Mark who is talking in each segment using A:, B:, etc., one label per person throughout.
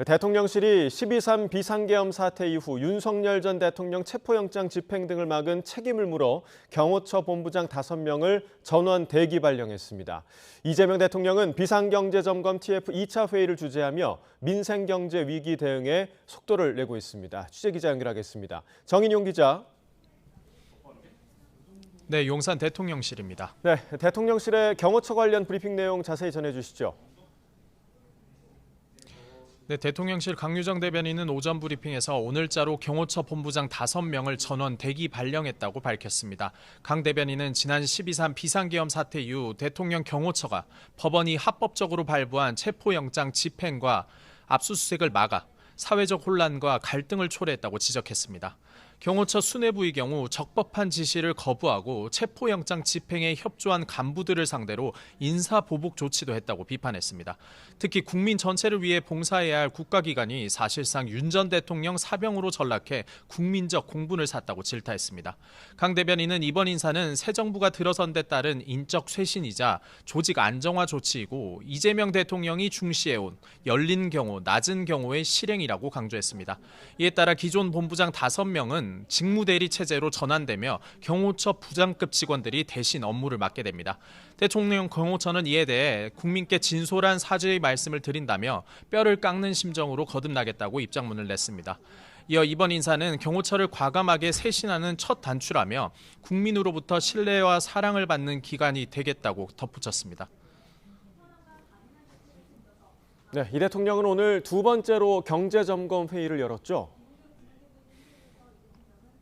A: 대통령실이 12.3 비상계엄 사태 이후 윤석열 전 대통령 체포영장 집행 등을 막은 책임을 물어 경호처 본부장 5명을 전원 대기 발령했습니다. 이재명 대통령은 비상경제점검 TF 2차 회의를 주재하며 민생경제 위기 대응에 속도를 내고 있습니다. 취재기자 연결하겠습니다. 정인용 기자.
B: 네, 용산 대통령실입니다.
A: 네, 대통령실의 경호처 관련 브리핑 내용 자세히 전해주시죠.
B: 네, 대통령실 강유정 대변인은 오전 브리핑에서 오늘자로 경호처 본부장 5명을 전원 대기 발령했다고 밝혔습니다. 강 대변인은 지난 12.3 비상계엄 사태 이후 대통령 경호처가 법원이 합법적으로 발부한 체포영장 집행과 압수수색을 막아 사회적 혼란과 갈등을 초래했다고 지적했습니다. 경호처 수뇌부의 경우 적법한 지시를 거부하고 체포영장 집행에 협조한 간부들을 상대로 인사보복 조치도 했다고 비판했습니다. 특히 국민 전체를 위해 봉사해야 할 국가기관이 사실상 윤 전 대통령 사병으로 전락해 국민적 공분을 샀다고 질타했습니다. 강 대변인은 이번 인사는 새 정부가 들어선 데 따른 인적 쇄신이자 조직 안정화 조치이고 이재명 대통령이 중시해온 열린 경호, 낮은 경호의 실행이라고 강조했습니다. 이에 따라 기존 본부장 5명은 직무대리 체제로 전환되며 경호처 부장급 직원들이 대신 업무를 맡게 됩니다. 대통령 경호처는 이에 대해 국민께 진솔한 사죄의 말씀을 드린다며 뼈를 깎는 심정으로 거듭나겠다고 입장문을 냈습니다. 이어 이번 인사는 경호처를 과감하게 쇄신하는 첫 단추라며 국민으로부터 신뢰와 사랑을 받는 기관이 되겠다고 덧붙였습니다.
A: 네, 이 대통령은 오늘 두 번째로 경제점검 회의를 열었죠.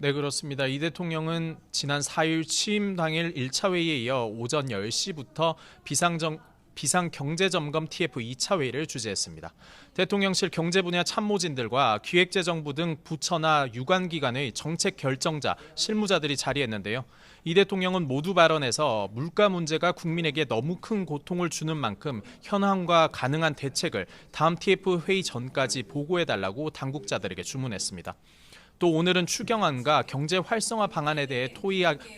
B: 네, 그렇습니다. 이 대통령은 지난 4일 취임 당일 1차 회의에 이어 오전 10시부터 비상경제점검 TF 2차 회의를 주재했습니다. 대통령실 경제분야 참모진들과 기획재정부 등 부처나 유관기관의 정책 결정자, 실무자들이 자리했는데요. 이 대통령은 모두 발언에서 물가 문제가 국민에게 너무 큰 고통을 주는 만큼 현황과 가능한 대책을 다음 TF 회의 전까지 보고해달라고 당국자들에게 주문했습니다. 또 오늘은 추경안과 경제 활성화 방안에 대해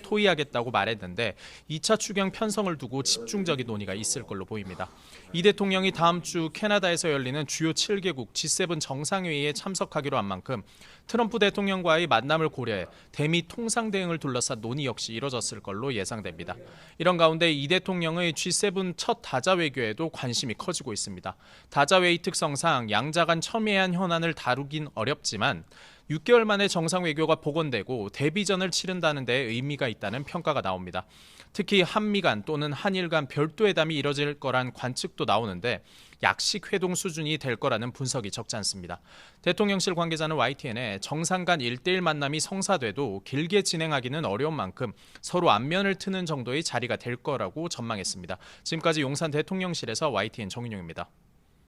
B: 토의하겠다고 말했는데 2차 추경 편성을 두고 집중적인 논의가 있을 걸로 보입니다. 이 대통령이 다음 주 캐나다에서 열리는 주요 7개국 G7 정상회의에 참석하기로 한 만큼 트럼프 대통령과의 만남을 고려해 대미 통상 대응을 둘러싼 논의 역시 이뤄졌을 걸로 예상됩니다. 이런 가운데 이 대통령의 G7 첫 다자 외교에도 관심이 커지고 있습니다. 다자 회의 특성상 양자 간 첨예한 현안을 다루긴 어렵지만 6개월 만에 정상외교가 복원되고 대비전을 치른다는 데 의미가 있다는 평가가 나옵니다. 특히 한미 간 또는 한일 간 별도 회담이 이뤄질 거란 관측도 나오는데 약식 회동 수준이 될 거라는 분석이 적지 않습니다. 대통령실 관계자는 YTN에 정상 간 1대1 만남이 성사돼도 길게 진행하기는 어려운 만큼 서로 안면을 트는 정도의 자리가 될 거라고 전망했습니다. 지금까지 용산 대통령실에서 YTN 정인용입니다.